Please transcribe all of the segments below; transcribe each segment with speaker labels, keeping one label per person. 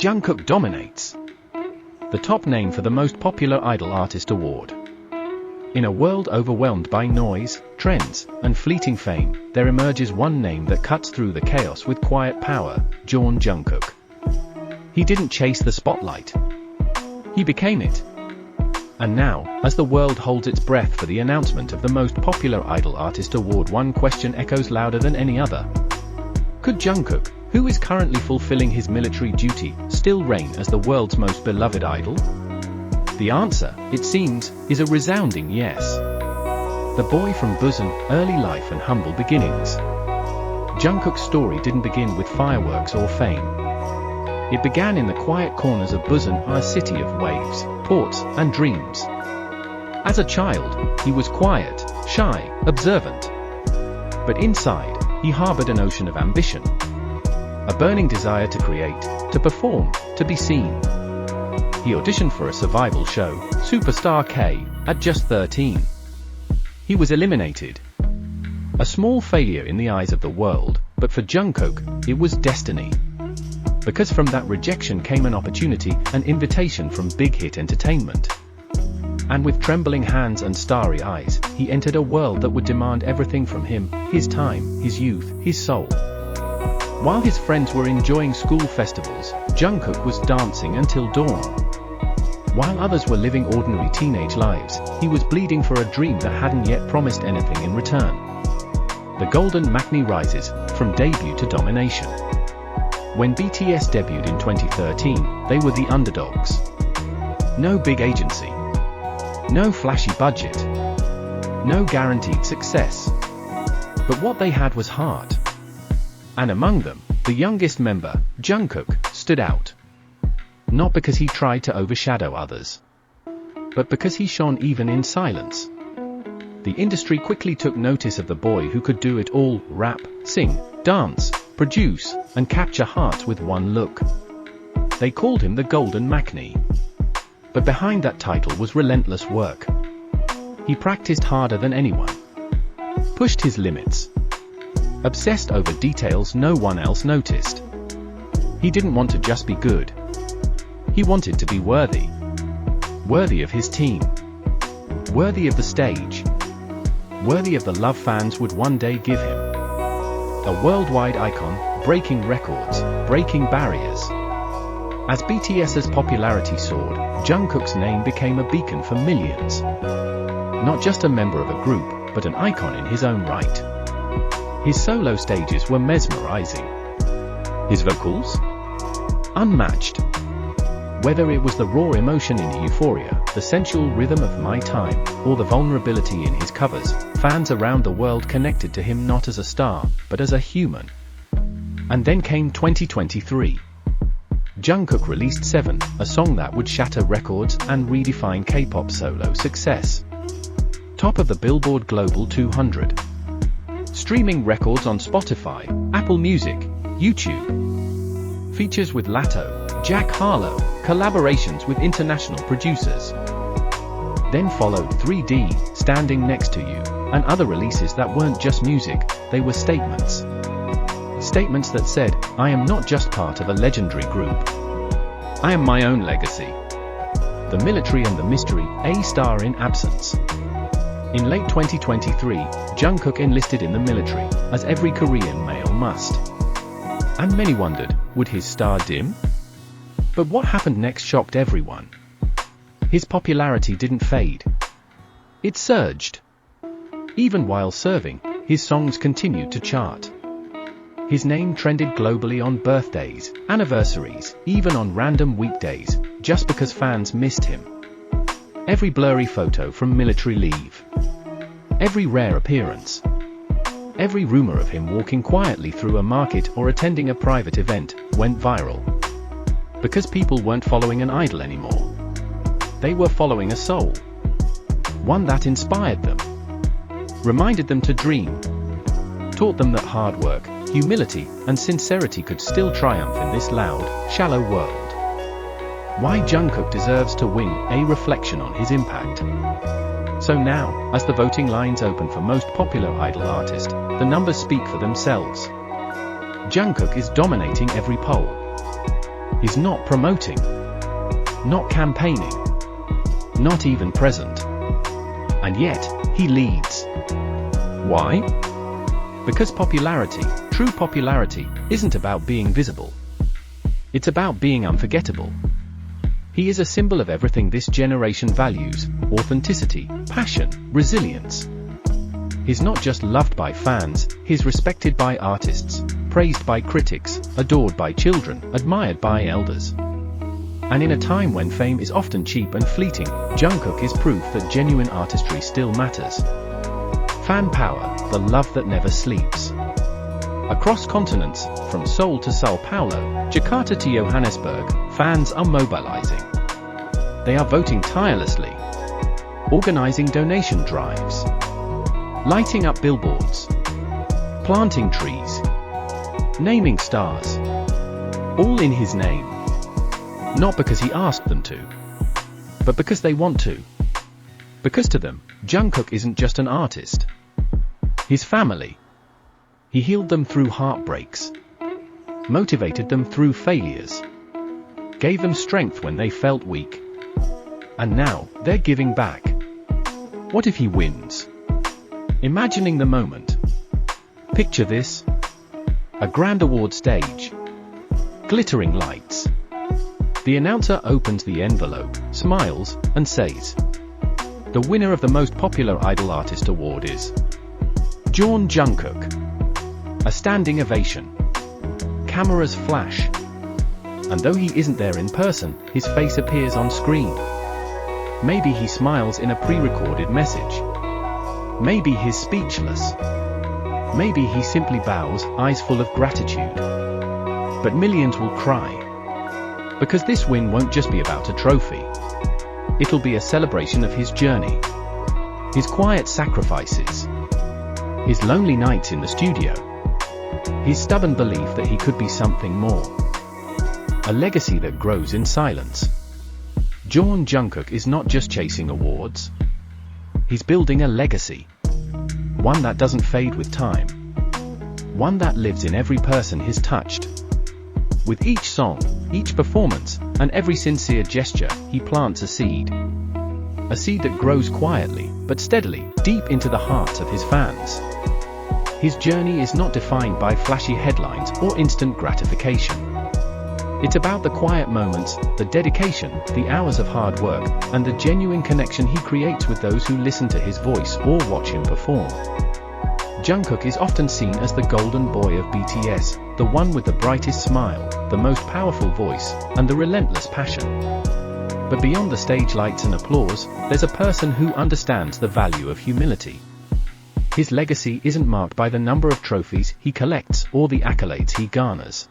Speaker 1: Jungkook Dominates, the top name for the most popular idol artist award. In a world overwhelmed by noise, trends, and fleeting fame, there emerges one name that cuts through the chaos with quiet power: Jungkook. He didn't chase the spotlight. He became it. And now, as the world holds its breath for the announcement of the most popular idol artist award, one question echoes louder than any other. Could Jungkook, who is currently fulfilling his military duty, still reign as the world's most beloved idol? The answer, it seems, is a resounding yes. The boy from Busan, early life and humble beginnings. Jungkook's story didn't begin with fireworks or fame. It began in the quiet corners of Busan, a city of waves, ports, and dreams. As a child, he was quiet, shy, observant. But inside, he harbored an ocean of ambition. A burning desire to create, to perform, to be seen. He auditioned for a survival show, Superstar K, at just 13. He was eliminated. A small failure in the eyes of the world, but for Jungkook, it was destiny. Because from that rejection came an opportunity, an invitation from Big Hit Entertainment. And with trembling hands and starry eyes, he entered a world that would demand everything from him: his time, his youth, his soul. While his friends were enjoying school festivals, Jungkook was dancing until dawn. While others were living ordinary teenage lives, he was bleeding for a dream that hadn't yet promised anything in return. The golden Maknae rises, from debut to domination. When BTS debuted in 2013, they were the underdogs. No big agency. No flashy budget. No guaranteed success. But what they had was heart. And among them, the youngest member, Jungkook, stood out. Not because he tried to overshadow others, but because he shone even in silence. The industry quickly took notice of the boy who could do it all: rap, sing, dance, produce, and capture hearts with one look. They called him the Golden Maknae. But behind that title was relentless work. He practiced harder than anyone. Pushed his limits. Obsessed over details no one else noticed. He didn't want to just be good. He wanted to be worthy. Worthy of his team. Worthy of the stage. Worthy of the love fans would one day give him. A worldwide icon, breaking records, breaking barriers. As BTS's popularity soared, Jungkook's name became a beacon for millions. Not just a member of a group, but an icon in his own right. His solo stages were mesmerizing. His vocals? Unmatched. Whether it was the raw emotion in Euphoria, the sensual rhythm of My Time, or the vulnerability in his covers, fans around the world connected to him not as a star, but as a human. And then came 2023. Jungkook released 7, a song that would shatter records and redefine K-pop solo success. Top of the Billboard Global 200. Streaming records on Spotify, Apple Music, YouTube. Features with Latto, Jack Harlow, collaborations with international producers. Then followed 3D, Standing Next to You, and other releases that weren't just music, they were statements. Statements that said, I am not just part of a legendary group. I am my own legacy. The military and the mystery, a star in absence. In late 2023, Jungkook enlisted in the military, as every Korean male must. And many wondered, would his star dim? But what happened next shocked everyone. His popularity didn't fade. It surged. Even while serving, his songs continued to chart. His name trended globally on birthdays, anniversaries, even on random weekdays, just because fans missed him. Every blurry photo from military leave. Every rare appearance. Every rumor of him walking quietly through a market or attending a private event went viral. Because people weren't following an idol anymore. They were following a soul. One that inspired them. Reminded them to dream. Taught them that hard work, humility, and sincerity could still triumph in this loud, shallow world. Why Jungkook deserves to win, a reflection on his impact. So now, as the voting lines open for most popular idol artist, the numbers speak for themselves. Jungkook is dominating every poll. He's not promoting, not campaigning, not even present. And yet, he leads. Why? Because popularity, true popularity, isn't about being visible. It's about being unforgettable. He is a symbol of everything this generation values: authenticity, passion, resilience. He's not just loved by fans, he's respected by artists, praised by critics, adored by children, admired by elders. And in a time when fame is often cheap and fleeting, Jungkook is proof that genuine artistry still matters. Fan power, the love that never sleeps. Across continents, from Seoul to Sao Paulo, Jakarta to Johannesburg, fans are mobilizing. They are voting tirelessly, organizing donation drives, lighting up billboards, planting trees, naming stars, all in his name. Not because he asked them to, but because they want to. Because to them, Jungkook isn't just an artist. He's family. He healed them through heartbreaks, motivated them through failures, gave them strength when they felt weak. And now, they're giving back. What if he wins? Imagining the moment. Picture this. A grand award stage. Glittering lights. The announcer opens the envelope, smiles, and says, "The winner of the Most Popular Idol Artist Award is Jungkook." A standing ovation. Cameras flash. And though he isn't there in person, his face appears on screen. Maybe he smiles in a pre-recorded message. Maybe he's speechless. Maybe he simply bows, eyes full of gratitude. But millions will cry. Because this win won't just be about a trophy. It'll be a celebration of his journey. His quiet sacrifices. His lonely nights in the studio. His stubborn belief that he could be something more. A legacy that grows in silence. Jungkook is not just chasing awards. He's building a legacy. One that doesn't fade with time. One that lives in every person he's touched. With each song, each performance, and every sincere gesture, he plants a seed. A seed that grows quietly, but steadily, deep into the hearts of his fans. His journey is not defined by flashy headlines or instant gratification. It's about the quiet moments, the dedication, the hours of hard work, and the genuine connection he creates with those who listen to his voice or watch him perform. Jungkook is often seen as the golden boy of BTS, the one with the brightest smile, the most powerful voice, and the relentless passion. But beyond the stage lights and applause, there's a person who understands the value of humility. His legacy isn't marked by the number of trophies he collects or the accolades he garners.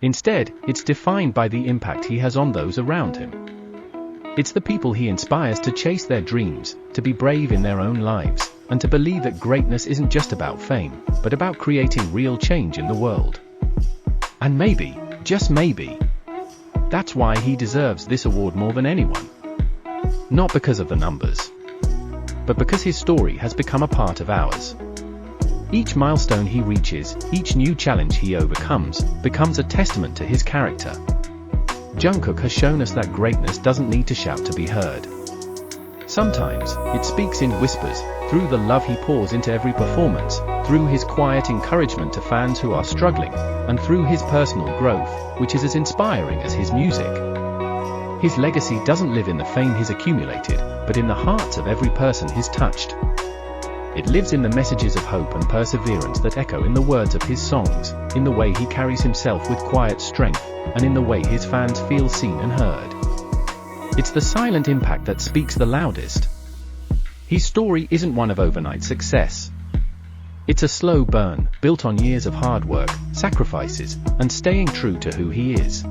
Speaker 1: Instead, it's defined by the impact he has on those around him. It's the people he inspires to chase their dreams, to be brave in their own lives, and to believe that greatness isn't just about fame, but about creating real change in the world. And maybe, just maybe, that's why he deserves this award more than anyone. Not because of the numbers, but because his story has become a part of ours. Each milestone he reaches, each new challenge he overcomes, becomes a testament to his character. Jungkook has shown us that greatness doesn't need to shout to be heard. Sometimes, it speaks in whispers, through the love he pours into every performance, through his quiet encouragement to fans who are struggling, and through his personal growth, which is as inspiring as his music. His legacy doesn't live in the fame he's accumulated, but in the hearts of every person he's touched. It lives in the messages of hope and perseverance that echo in the words of his songs, in the way he carries himself with quiet strength, and in the way his fans feel seen and heard. It's the silent impact that speaks the loudest. His story isn't one of overnight success. It's a slow burn, built on years of hard work, sacrifices, and staying true to who he is.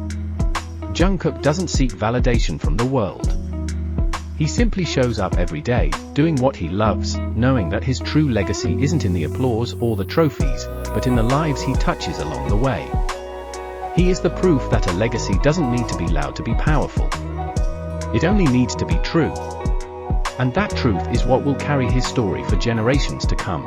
Speaker 1: Jungkook doesn't seek validation from the world. He simply shows up every day, doing what he loves, knowing that his true legacy isn't in the applause or the trophies, but in the lives he touches along the way. He is the proof that a legacy doesn't need to be loud to be powerful. It only needs to be true. And that truth is what will carry his story for generations to come.